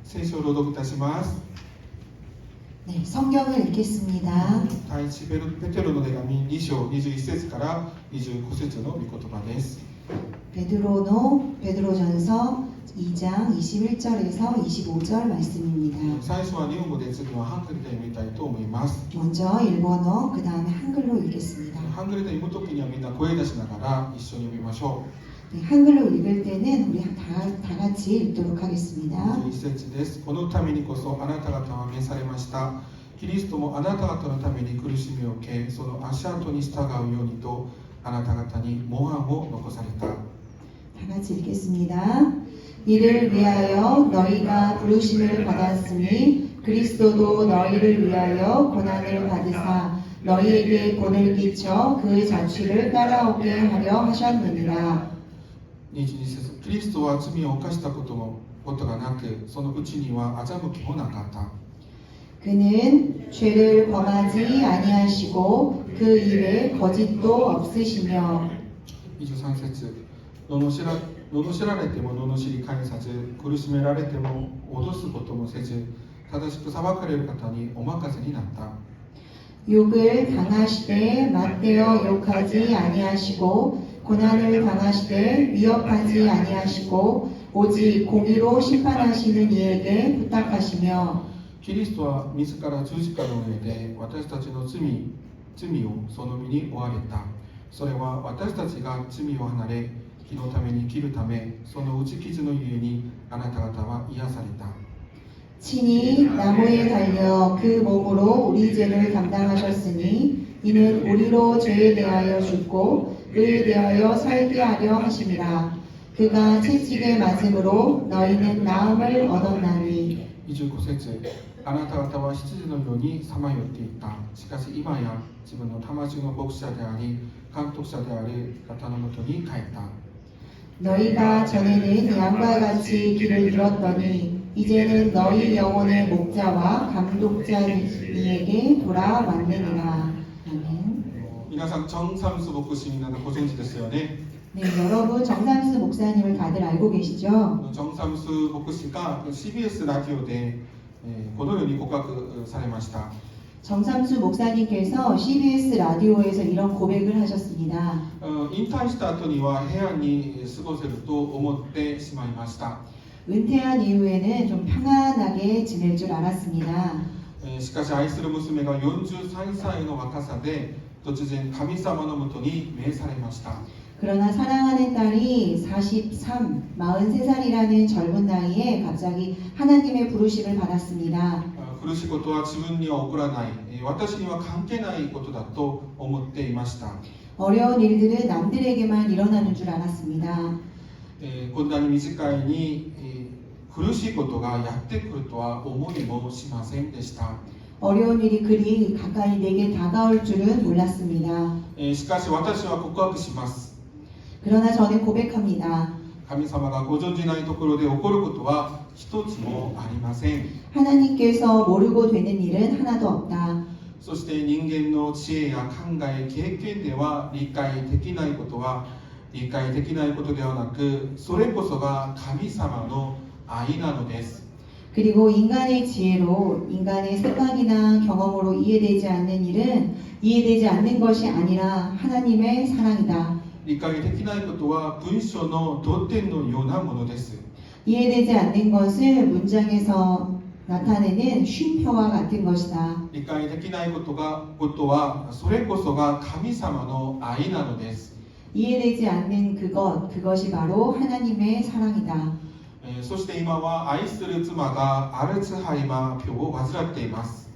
聖書を朗読いたします。 네, 성경을 읽겠습니다. 第一ペテロの手紙2章21節から25節の御言葉です。 베드로전서 2장 21절에서 25절 말씀입니다. 最初は日本語で、次はハングルで読みたいと思います。 먼저 일본어, 그 다음에 한글로 읽겠습니다. ハングルで読むときにはみんな声出しながら一緒に読みましょ 네, 한글로 읽을 때는 우리 다 같이 읽도록 う。 하겠습니다. 21節です。このためにこそあなた方は召されました。キリストもあなた方のために苦しみを受け、その足跡に従うようにとあなた方に模範を残された。 다 같이 읽겠습니다. 이를 위하여 너희가 부르심을 받았으니 그리스도도 너희를 위하여 고난을 받으사 너희에게 본을 끼쳐 그 자취를 따라오게 하려 하셨느니라. 22節、キリストは罪を犯したことがなく、そのうちには欺きもなかった。 그는 죄를 범하지 아니하시고 그 일에 거짓도 없으시며. 23節、罵られても罵り返さず、苦しめられても脅すこともせず、正しく裁かれる方にお任せになった。 욕을 당하시되 맞대어 욕하지 아니하시고 고난을 당하시되 위협하지 아니하시고 오직 공의로 심판하시는 이에게 부탁하시며. キリストは自ら十字架の上で私たちの罪をその身に負われた。それは私たちが罪を離れ、義のために生きるため、その打ち傷のゆえにあなた方は癒された。 친히 나무에 달려 그 몸으로 우리 죄를 감당하셨으니 이는 우리로 죄에 대하여 죽고 의에 대하여 살게 하려 하심이라. 그가 채찍을 맞음으로 너희는 나음을 얻었나니. 25節、あなた方は羊のようにさまよっていた。しかし今や自分の魂の牧者であり監督者である方のもとに帰った。 너희가 전에는 양과 같이 길을 잃었더니 이제는 너희 영혼의 목자와 감독자이에게 돌아왔느니라. 아멘. 皆さん、チョン・サムス牧師みんなご存知ですよね。 네, 여러분 정삼수 목사님을 다들 알고 계시죠? チョン・サムス牧師が CBS ラジオでこのように告白されました。 정삼수 목사님께서 CBS 라디오에서 이런 고백을 하셨습니다. 引退した後には平安に過ごせると思ってしまいました。 은퇴한 이후에는 좀 평안하게 지낼 줄 알았습니다. しかし愛する娘が43歳の若さで突然神様のもとに召されました。 그러나 사랑하는 딸이 43살이라는 젊은 나이에 갑자기 하나님의 부르심을 받았습니다. 苦しいことは自分には起こらない、私には関係ないことだと思っていました。 어려운 일들은 남들에게만 일어나는 줄 알았습니다. こんなに短いに苦しいことがやってくるとは思いもしませんでした。 어려운 일이 그리 가까이 내게 다가올 줄은 몰랐습니다. しかし私は告白します。 그러나 저는 고백합니다. 神様がご存じないところで起こることは一つもありません。 하나님께서 모르고 되는 일은 하나도 없다. そして人間の知恵や考え、経験では理解できないことは理解できないことではなく、それこそが神様の愛なのです。 그리고 인간의 지혜로 인간의 생각이나 경험으로 이해되지 않는 일은 이해되지 않는 것이 아니라 하나님의 사랑이다. 理解できないことは文章の読点のようなものです。 이해되지 않는 것을 문장에서 나타내는 쉼표와 같은 것이다. 理解できないことはそれこそが神様の愛なのです。 이해되지 않는 그것이 바로 하나님의 사랑이다. そして今は愛する妻がアルツハイマー病を患っています。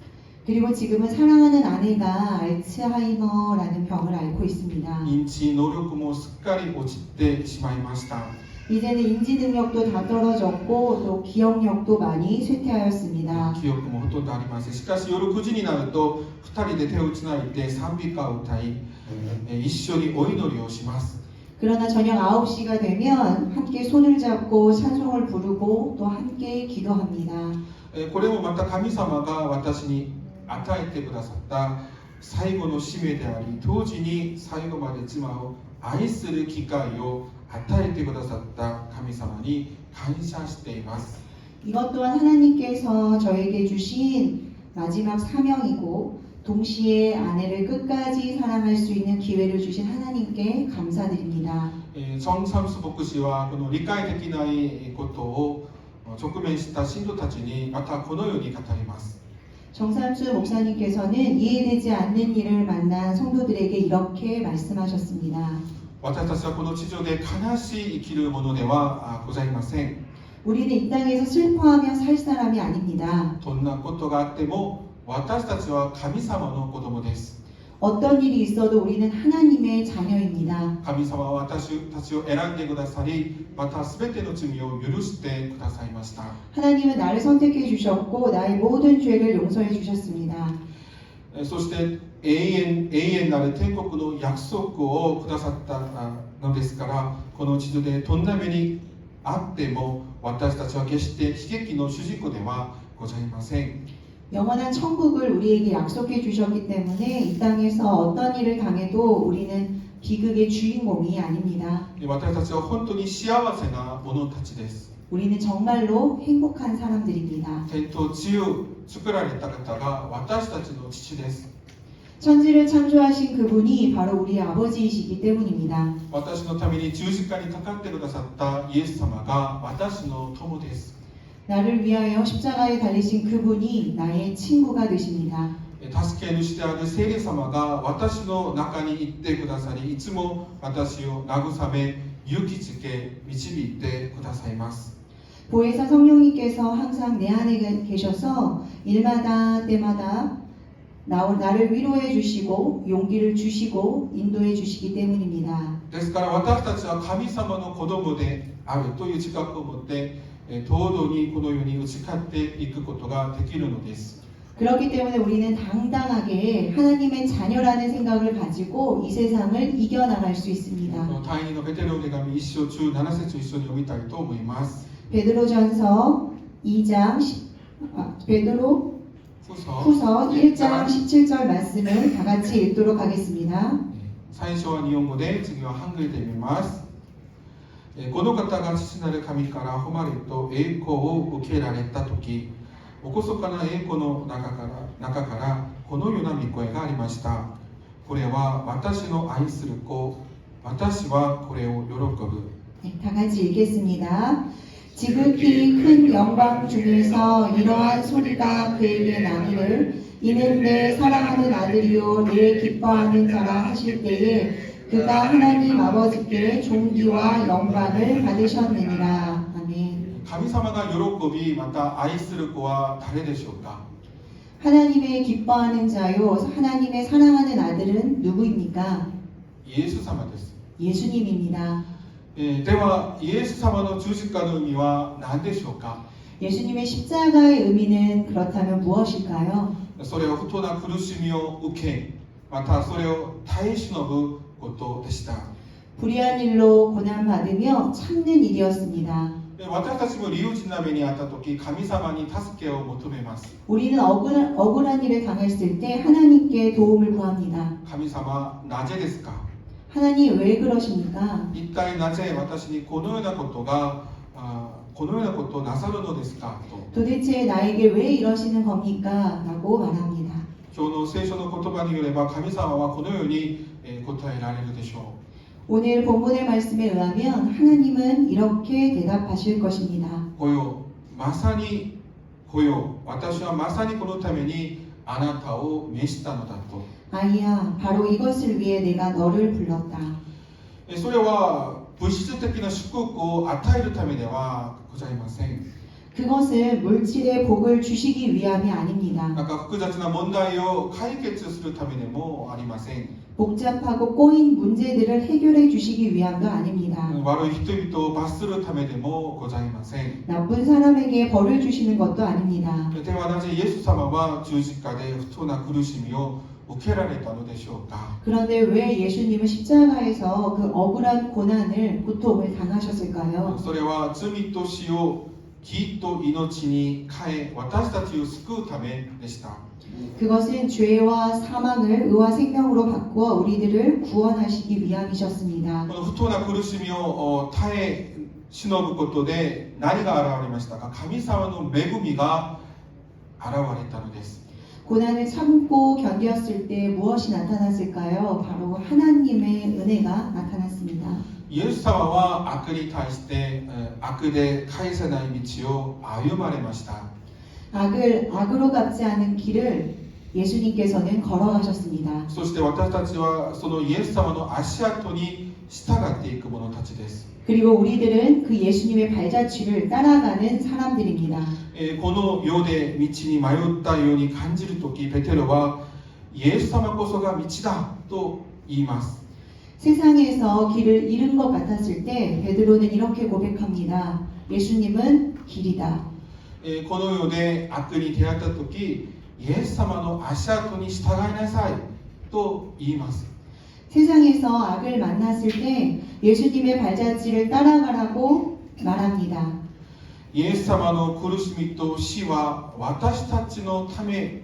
그리고 지금은 사랑하는 아내가 알츠하이머라는 병을 앓고 있습니다. 認知能力もすっかり落ちてしまいました。 이제는 인지 능력도 다 떨어졌고 또 기억력도 많이 쇠퇴하였습니다. 記憶もほとんどありません。しかし夜9時になると2人で手をつないで賛美歌を歌い、一緒にお祈りをします。 그러나 저녁 9시가 되면 함께 손을 잡고 찬송을 부르고 또 함께 기도합니다. これもまた神様が私に与えてくださった最後の使命であり、同時に最後まで妻を愛する機会を与えてくださった神様に感謝しています。 이것 또한 하나님께서 저에게 주신 마지막 사명이고 동시에 아내를 끝까지 사랑할 수 있는 기회를 주신 하나님께 감사드립니다. チョン・サムス牧師はこの理解できないことを直面した信徒たちにまたこのように語ります。 정삼수 목사님께서는 이해되지 않는 일을 만난 성도들에게 이렇게 말씀하셨습니다. 私たちはこの地上で悲しい生きるものではございません。 우리는 이 땅에서 슬퍼하며 살 사람이 아닙니다. どんなことがあっても私たちは神様の子供です。 어떤 일이 있어도 우리는 하나님의 자녀입니다. 神様は私たちを選んでくださり、また全ての罪を許してくださいました。 하나님은 나를 선택해 주셨고 나의 모든 죄를 용서해 주셨습니다. そして永遠なる天国の約束をくださったのですから、この地上でどんな目にあっても私たちは決して悲劇の主人公ではございません。 영원한 천국을 우리에게 약속해 주셨기 때문에 이 땅에서 어떤 일을 당해도 우리는 비극의 주인공이 아닙니다. 私たちは本当に幸せな者たちです。 우리는 정말로 행복한 사람들입니다. 天と地を作られた方が私たちの父です。 천지를 창조하신 그분이 바로 우리 아버지이시기 때문입니다. 私のために十字架にかかってくださったイエス様が私の友です。 나를 위하여 십자가에 달리신 그분이 나의 친구가 되십니다. 助け主である聖霊様が私の中に行ってくださり、いつも私を慰め、勇気づけ、導いてくださいます。 보혜사 성령님께서 항상 내 안에 계셔서 일마다 때마다 나를 위로해 주시고 용기를 주시고 인도해 주시기 때문입니다. ですから私たちは神様の子供であるという自覚を持って、堂々にこの世に打ち勝っていくことができるのです。 그렇기 때문에 우리는 당당하게 하나님의 자녀라는 생각을 가지고 이 세상을 이겨나갈 수 있습니다. 第2のベテロの手紙1章17節を一緒に読みたいと思います。 베드로전서 2장 베드로 후서 1장 17절 말씀을 다 같이 읽도록 하겠습니다. 最初は日本語で、次はハングルで読みます。この方が父なる神から誉れと栄光を受けられたとき、厳かな栄光の中からこのような御声がありました。これは私の愛する子、私はこれを喜ぶ。 네, 다 같이 읽겠습니다. 지극히 큰 영광 중에서 이러한 소리가 그에게 나기를 이는 내 사랑하는 아들이요 내 기뻐하는 자라 하실 때에 그가 하나님 아버지께 존귀와 영광을 받으셨느니라. 아멘. 神様が喜び、また愛する子は誰でしょうか。 하나님의 기뻐하는 자요 하나님의 사랑하는 아들은 누구입니까? イエス様です。 예수님입니다. ではイエス様の十字架の意味は何でしょうか。 예수님의 십자가의 의미는 그렇다면 무엇일까요? それは不当な苦しみを受け、またそれを耐え忍ぶことでした。 불의한 일로 고난받으며 참는 일이었습니다. 私たちも理不尽な目にあったとき、神様に助けを求めます。 우리는 억울한 일을 당했을 때 하나님께 도움을 구합니다. 神様、なぜですか。 하나님 왜 그러십니까? 一体なぜ私にこのようなことをなさるのですかと。 도대체 나에게 왜 이러시는 겁니까? 라고 말합니다. 今日の聖書の言葉によれば、神様はこのように答えられるでしょ 오늘 본문의 말씀에 의하면 하나님은 이렇게 대답하실 것입니다. う。こよ、私はまさにこのためにあなたを召したのだと。 아이야, 바로 이것을 위해 내가 너를 불렀다. それは物質的な祝福を与えるためではございません。 그것은 물질의 복을 주시기 위함이 아닙니다. なんか複雑な問題を解決するためでもありません。 복잡하고 꼬인 문제들을 해결해 주시기 위함도 아닙니다. 悪い人々を罰するためでもございません。 나쁜 사람에게 벌을 주시는 것도 아닙니다. ではなぜイエス様は十字架で不当な苦しみを受けられたのでしょうか。 그런데 왜 예수님은 십자가에서 그 억울한 고난을 고통을 당하셨을까요? それは罪と死を義と命に変え、私たちを救うためでした。 그것은 죄와 사망을 의와 생명으로 바꾸어 우리들을 구원하시기 위함이셨습니다. この不当な苦しみを耐忍ぶことで何が現れましたか。神様の恵みが現れたのです。 고난을 참고 견뎠을 때 무엇이 나타났을까요? 바로 하나님의 은혜가 나타났습니다. イエス様は悪に対して悪で返せない道を歩まれました。 악으로 갚지 않은 길을 예수님께서는 걸어가셨습니다. そして私たちはそのイエス様の足跡に従っていく者たちです。 그리고 우리들은 그 예수님의 발자취를 따라가는 사람들입니다. この世で道に迷ったように感じるとき、ペテロはイエス様こそが道だと言います。 세상에서 길을 잃은 것 같았을 때 베드로는 이렇게 고백합니다. 예수님은 길이다. この世で悪に出会ったとき、イエス様の足跡に従いなさいと言います。 세상에서 악을 만났을 때 예수님의 발자취를 따라가라고 말합니다. イエス様の苦しみと死は私たちのため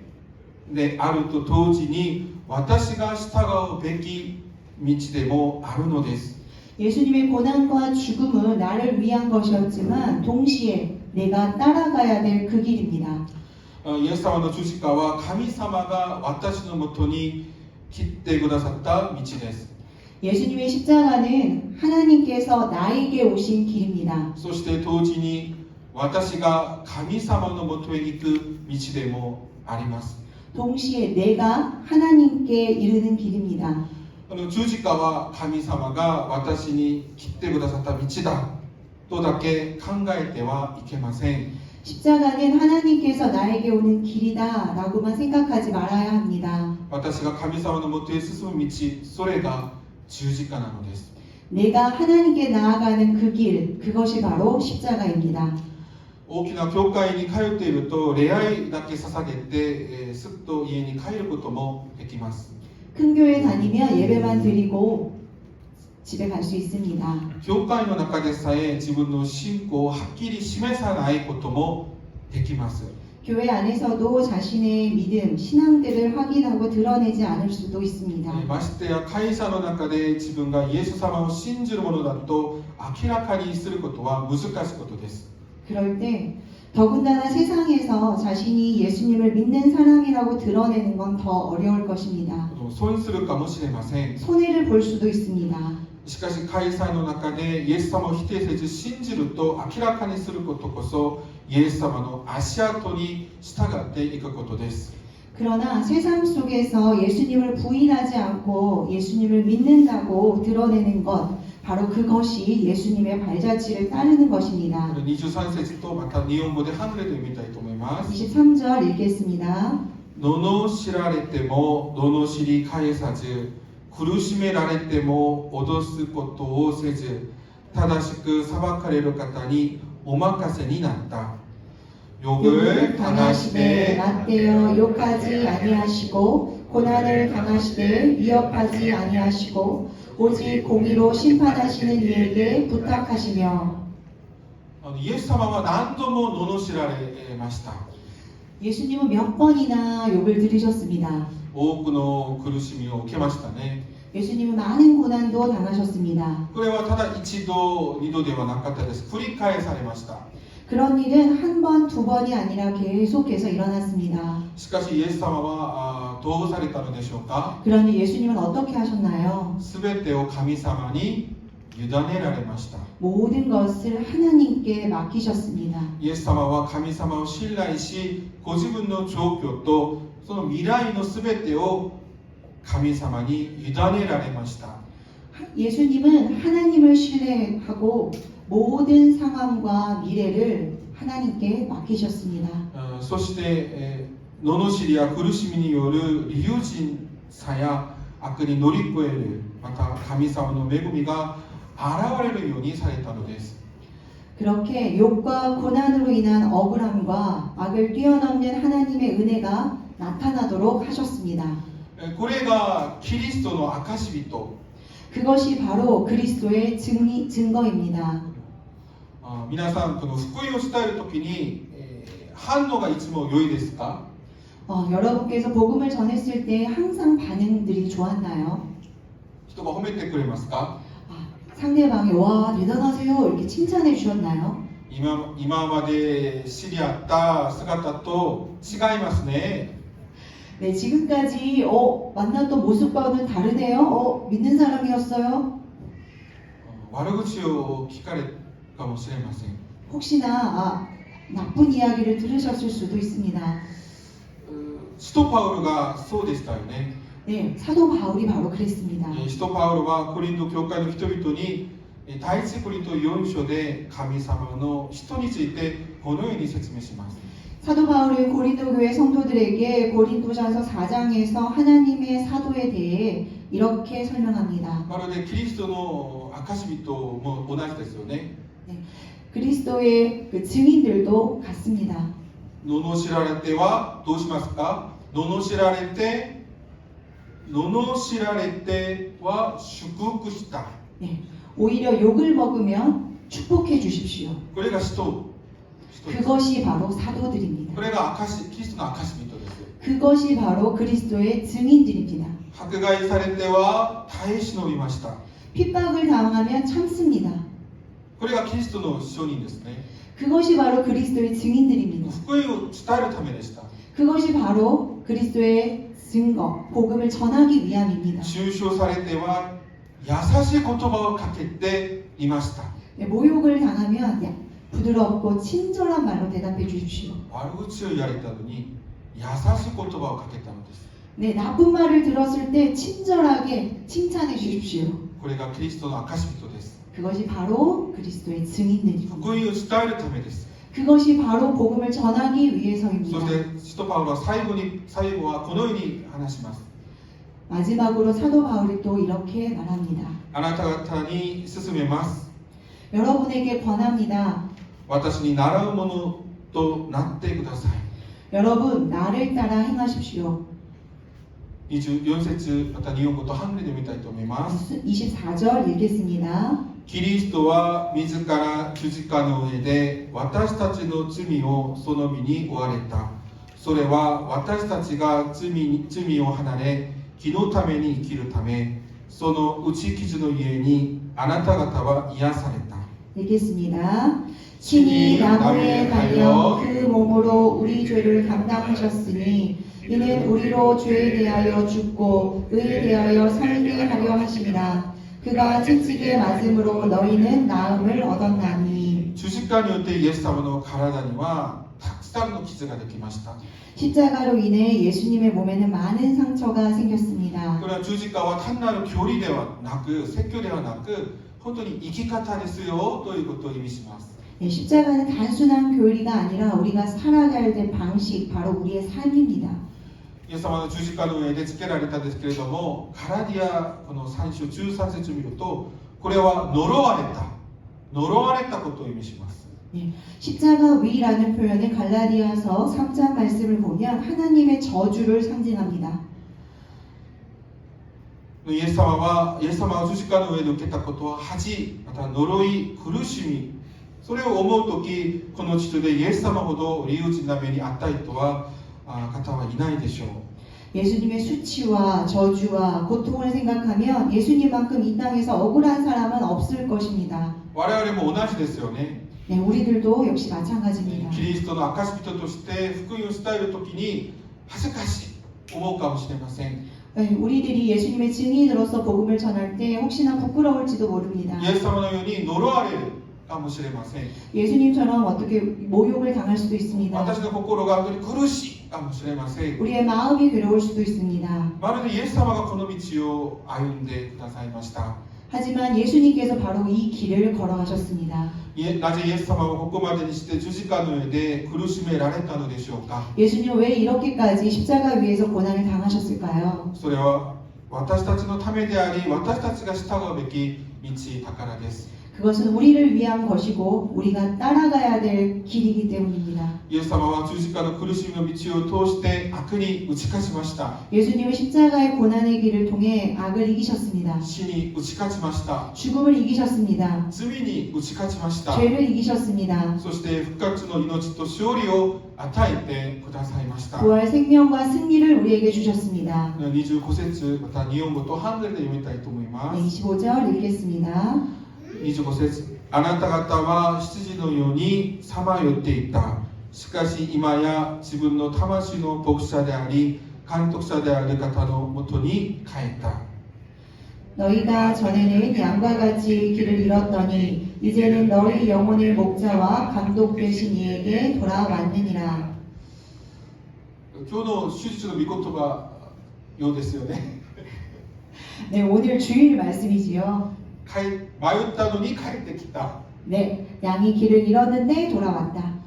であると同時に私が従うべき道でもあるのです。 예수님의 고난과 죽음은 나를 위한 것이었지만 동시에 내가 따라가야 될 그 길입니다. イエス様の十字架は神様が私のもとに切ってくださった道です。 예수님의 십자가는 하나님께서 나에게 오신 길입니다. そして同時に私が神様のもとへ行く道でもあります。 동시에 내가 하나님께 이르는 길입니다. 十字架は神様が私に切ってくださった道だとだけ考えてはいけません。 십자가는 하나님께서 나에게 오는 길이다 라고만 생각하지 말아야 합니다. 私が神様のもとへ進む道、それが十字架なのです。 내가 하나님께 나아가는 그 길, 그것이 바로 십자가입니다. 大きな教会に通っていると礼拝だけ捧げて、すっと家に帰ることもできます。 큰 교회 다니면 예배만 드리고 집에 갈 수 있습니다. 教会の中でさえ自分の信仰をはっきり示さないこともできます。 교회 안에서도 자신의 믿음, 신앙들을 확인하고 드러내지 않을 수도 있습니다. ましてや会社の中で自分がイエス様を信じるものだと明らかにすることは難しいことです。 그럴 때 더군다나 세상에서 자신이 예수님을 믿는 사람이라고 드러내는 건 더 어려울 것입니다. 損するかもしれません。 손해를 볼 수도 있습니다. しかし会社の中でイエス様を否定せず信じると明らかにすることこそイエス様の足跡に従っていくことです。 그러나 세상 속에서 예수님을 부인하지 않고 예수님을 믿는다고 드러내는 것, 바로 그것이 예수님의 발자취를 따르는 것입니다. 23節とまた日本語でハングレで読みたいと思います。 23절 읽겠습니다. 罵られても罵り返さず苦しめられても脅すことをせず正しく裁かれる方にお任せになった。 욕을 당하시되 맞대어 욕하지 아니하시고 고난을 당하시되 위협하지 아니하시고 오직 공의로 심판하시는 이에게 부탁하시며. イエス様は何度も罵られました。 예수님은 몇 번이나 욕을 들으셨습니다. 多くの苦しみを受けましたね。 예수님은 많은 고난도 당하셨습니다. これはただ一度二度ではなかったです。繰り返されました。 그런 일은 한 번, 두 번이 아니라 계속해서 일어났습니다. しかしイエス様はどうされたのでしょうか。 그러니 예수님은 어떻게 하셨나요? すべてを神様に委ねられました。 모든 것을 하나님께 맡기셨습니다. イエス様は神様を信頼し、ご自分の状況とその未来のすべてを神様に委ねられました。 예수님은 하나님을 신뢰하고 모든 상황과 미래를 하나님께 맡기셨습니다. そして、罵りや苦しみによる理不尽さや悪に乗り越える、また神様の恵みが現れるようにされたのです。 그렇게 욕과 고난으로 인한 억울함과 악을 뛰어넘는 하나님의 은혜가 나타나도록 하셨습니다. これがキリストの証人。 그것이 바로 그리스도의 증거입니다. 皆さん、この福音を伝えるときに、反応がいつも良いですか？ 여러분께서 복음을 전했을 때 항상 반응들이 좋았나요? 人が褒めてくれますか？ 상대방이 와 대단하세요 이렇게 칭찬해 주셨나요? 今まで知り合った姿と違いますね。 네, 지금까지 만났던 모습과는 다르네요. 믿는 사람이었어요. 悪口を聞かれるかもしれません。 혹시나 나쁜 이야기를 들으셨을 수도 있습니다. 使徒パウロがそうでしたよね。 네, 사도 바울이 바로 그랬습니다. 使徒パウロはコリント教会の人々に第一コリント4章で神様の人についてこのように説明します。 사도 바울은 고린도 교회 성도들에게 고린도전서 4장에서 하나님의 사도에 대해 이렇게 설명합니다. まるでキリストの証人も同じですよね。 네, 그리스도의 그 증인들도 같습니다. 罵られてはどうしますか？罵られては祝福した。 네, 오히려 욕을 먹으면 축복해 주십시오. これが使徒。 그것이 바로 사도들입니다. これがキリストの証人です。 그것이 바로 그리스도의 증인들입니다. 迫害されては耐え忍びました。 핍박을 당하면 참습니다. これがキリストの証人ですね。 그것이 바로 그리스도의 증인들입니다. 福音を伝えるためでした。 그것이 바로 그리스도의 증거, 복음을 전하기 위함입니다. 中傷されては優しい言葉をかけていました。 네, 모욕을 당하면 부드럽고 친절한 말로 대답해 주십시오. 悪口を言われたのに優しい言葉をかけたのです。 네, 나쁜 말을 들었을 때 친절하게 칭찬해 주십시오. これがキリストの証人です。 그것이 바로 그리스도의 증인들입니다. 福音を伝えるためです。 그것이 바로 복음을 전하기 そ 위해서입니다. して使徒パウロは最後はこのように話します。 마지막으로 사도 바울이 또 이렇게 말합니다. あなた方に勧めます。 여러분에게 권합니다. 私に習うものとなってください。 여러분 나를 따라 행하십시오. 24節また日本語とハングルで見たいと思います。 24절 읽겠습니다. キリストは自ら十字架の上で私たちの罪をその身に負われた。それは私たちが罪を離れ義のために生きるため、その打ち傷のゆえにあなた方は癒された。 읽겠습니다. 친히 나무에 달려 그 몸으로 우리 죄를 감당하셨으니 이는 우리로 죄에 대하여 죽고 의에 대하여 살게 하려 하심이라. 그가 채찍에 맞음으로 너희는 나음을 얻었나니. 十字架によってイエス様の体にはたくさんの傷ができました。 십자가로 인해 예수님의 몸에는 많은 상처가 생겼습니다. これは十字架は単なる距離ではなく、説教ではなく、本当に生き方ですよということを意味します。 네, 십자가는 단순한 교리가 아니라 우리가 살아가야 될 방식, 바로 우리의 삶입니다. イエス様の十字架の上でつけられたんですけれども、ガラディアこの3章13節を見ると、これは呪われたことを意味します。 네, 십자가 위라는 표현의 갈라디아서 3장 말씀을 보면 하나님의 저주를 상징합니다. イエス様が十字架の上で受けたことは恥、また呪い、苦しみ、それを思うとき、この地上でイエス様ほど理不尽な目にあった人は方はいないでしょう。 예수님의 수치와 저주와 고통을 생각하면 예수님만큼 이 땅에서 억울한 사람은 없을 것입니다. 我々も同じですよね。 네, 우리들도 역시 마찬가지입니다. キリストの証人として福音を伝えるときに恥ずかしい思うかもしれません。 네, 우리들이 예수님의 증인으로서 복음을 전할 때 혹시나 부끄러울지도 모릅니다. イエス様のように呪われるかもしれません。 예수님처럼 어떻게 모욕을 당할 수도 있습니다. 私の心が本当に苦しいかもしれません。 우리의 마음이 괴로울 수도 있습니다. まるでイエス様がこの道を歩んでくださいました。 하지만 예수님께서 바로 이 길을 걸어가셨습니다. なぜイエス様はここまでにして十字架の上で苦しめられたのでしょうか。 예수님은 왜 이렇게까지 십자가 위에서 고난을 당하셨을까요? それは私たちのためであり、私たちが従うべき道だからです。 그것은 우리를 위한 것이고 우리가 따라가야 될 길이기 때문입니다. イエス様は十字架の苦しみの道を通して悪に打ち勝ちました。 예수님은 십자가의 고난의 길을 통해 악을 이기셨습니다. 死に打ち勝ちました。 죽음을 이기셨습니다. 罪に打ち勝ちました。 죄를 이기셨습니다. そして復活の命と勝利を与えてくださいました。 부활 생명과 승리를 우리에게 주셨습니다. 25節また日本語とハングルで読みたいと思いま 네, す。 25절 읽겠습니다. 25節、あなた方は羊のようにさまよっていた。しかし今や自分の魂の牧者であり監督者である方のもとに帰った。 너희가 전에는 양과 같이 길을 잃었더니 이제는 너희 영혼의 목자와 감독 되신 이에게 돌아왔느니라. 今日の主日の御言葉ようですよね。 네, 오늘 주일 말씀이지요. 迷ったのに帰ってきた。 네, 양이 길을 잃었는데 돌아왔다.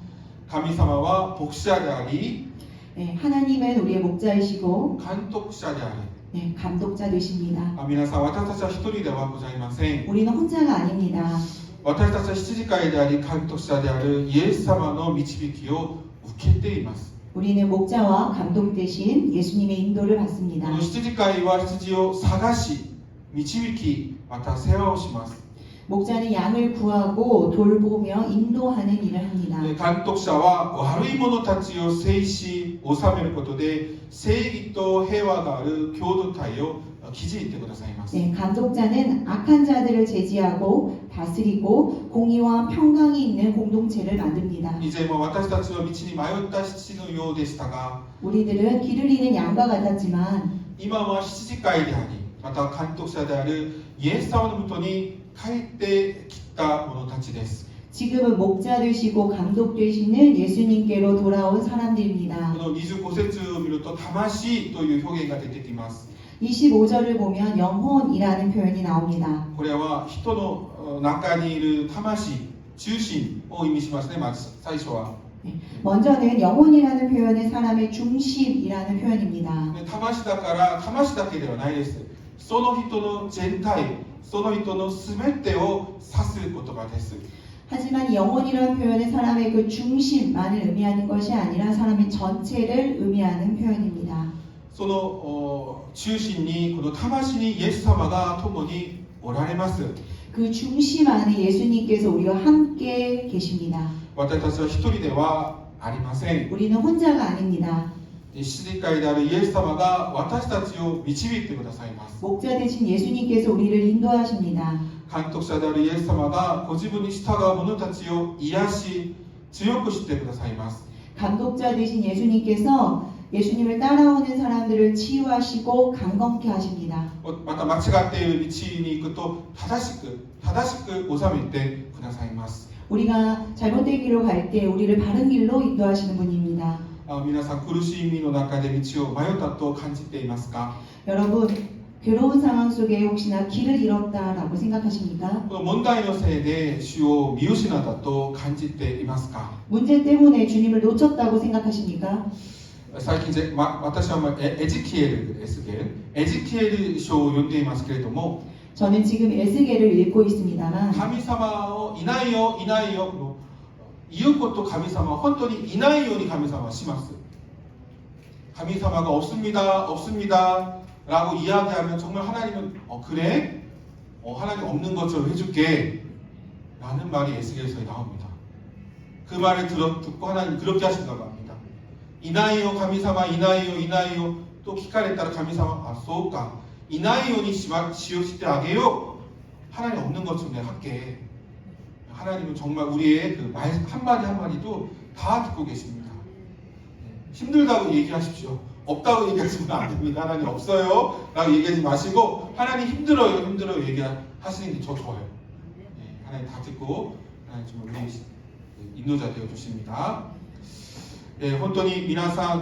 神様は牧者であり 네, 하나님은 우리의 목자이시고 監督者である。 네, 감독자 되십니다. 皆さん、私たちは一人ではございません。 우리는 혼자가 아닙니다. 私たちは羊飼いであり監督者であるイエス様の導きを受けています。 우리는 목자와 감독 되신 예수님의 인도를 こ 받습니다. の羊飼いは羊を探し導きまた世話をします。 목자는 양을 구하고 돌보며 인도하는 일을 합니다. 監督者は悪い者たちを制し治めることで正義と平和がある共同体を築いてくださいます。 네, 감독자는 악한 자들을 제지하고 다스리고 공의와 평강이 있는 공동체를 만듭니다. 以前は私たちは道に迷った羊のようでしたが 우리들은 길을 잃은 양과 같았지만 今は羊飼いでありまた監督者であるイエス様のもとに帰ってきた者たちです。 지금은 목자 되시고 감독 되시는 예수님께로 돌아온 사람들입니다. この25節を見ると魂という表現が出てきます。 25절을 보면 영혼이라는 표현이 나옵니다. これは人の中にいる魂中心を意味しますね。まず最初は 먼저는 영혼이라는 표현은 사람의 중심이라는 표현입니다. 魂だから魂だけではないです。その人の全体その人の全てを指す言葉です。 하지만 영혼이라는 표현은 사람의 그 중심만을 의미하는 것이 아니라 사람의 전체를 의미하는 표현입니다. その中心にこの魂にイエス様が共におられます。 그 중심 안에 예수님께서 우리와 함께 계십니다. 私たちは一人ではありません。 우리는 혼자가 아닙니다. 羊飼いであるイエス様が私たちを導いてくださいます。 목자 되신 예수님께서 우리를 인도하십니다. 監督者であるイエス様がご自分に従う者たちを癒し強くしてくださいます。 감독자 되신 예수님께서 예수님을 따라오는 사람들을 치유하시고 강건케 하십니다. また間違っている道に行くと正しく収めてくださいます。 우리가 잘못된 길로 갈 때 우리를 바른 길로 인도하시는 분입니다. 皆さん苦しみの中で道を迷ったと感じていますか？ 여러분 괴로운 상황 속에 혹시나 길을 잃었다라고 생각하십니까? この問題のせいで主を見失ったと感じていますか？ 문제 때문에 주님을 놓쳤다고 생각하십니까? 最近私はエゼキエル書を読んでいますけれども 저는 지금 에스겔을 읽고 있습니다만 神様をいないよ言うこと神様は本当にいないように神様はします。 神様が없습니다 라고 이야기하면 정말 하나님은 그래? 하나님 없는 것처럼 해줄게 라는 말이 에스겔서에 나옵니다. 그 말을 듣고 하나님 그렇게 하신다고 합니다. 이나이요神様 이나이요 또 聞かれたら神様 そうか 이나이요니 시오시테 아게요. 하나님 없는 것처럼 내가 할게. 하나님은 정말 우리의 그 말 한마디 한마디도 다 듣고 계십니다. 힘들다고 얘기하십시오. 없다고 얘기하시면 안 됩니다. 하나님 없어요 라고 얘기하지 마시고 하나님 힘들어요 얘기하시는 게 더 좋아요. 하나님 다 듣고 하나님 정말 우리 인도자 되어 주십니다. 本当に皆さ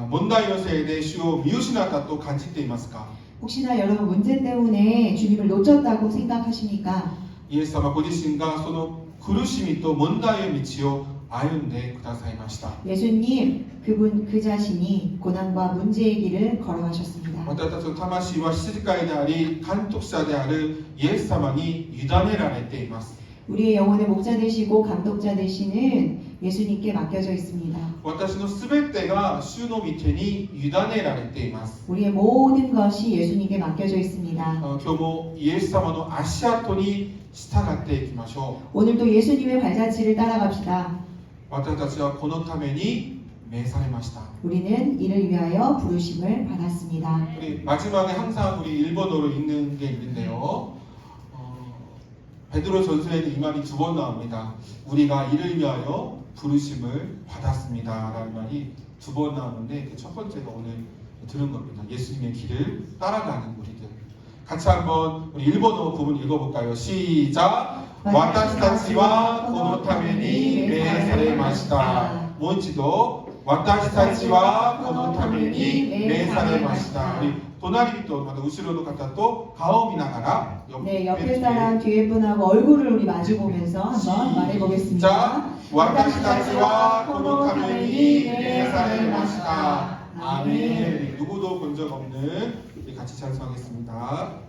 ん問題のせいで主を見失ったと感じていますか？ 혹시나 여러분 문제 때문에 주님을 놓쳤다고 생각하십니까? イエス様ご自身がその苦しみと問題の道を歩んでくださいました。 예수님 그 자신이 고난과 문제의 길을 걸어가셨습니다. 私たちの魂は羊飼いであり監督者であるイエス様に委ねられています。 우리의 영혼의 목자 되시고 감독자 되시는 예수님께 맡겨져 있습니다. 私のすべてが主の御手に委ねられています。 우리의 모든 것이 예수님께 맡겨져 있습니다. 今日もイエス様の足跡に従っていきましょう。 오늘도 예수님의 발자취를 따라갑시다. 私たちはこのために召されました。 우리는 이를 위하여 부르심을 받았습니다. 우리 마지막에 항상 우리 일본어로 읽는 게 있는데요. 베드로 전서에는 이 말이 2번 나옵니다. 우리가 이를 위하여 부르심을 받았습니다 라는 말이 2번 나오는데 그 첫 번째가 오늘 들은 겁니다. 예수님의 길을 따라가는 우리들. 같이 한번 우리 일본어 부분 읽어볼까요? 시작! 私たちはこのために召されました。もう一度、私たちはこのために召されました。 우리隣人、また後ろの方と顔を見ながら 네, 옆에 사람, 뒤에 분하고 얼굴을 우리 마주 보면서 한번 말해보겠습니다. 자, 私たちはこのために召されました. 아멘. 누구도 본 적 없는 우리 같이 찬송하겠습니다.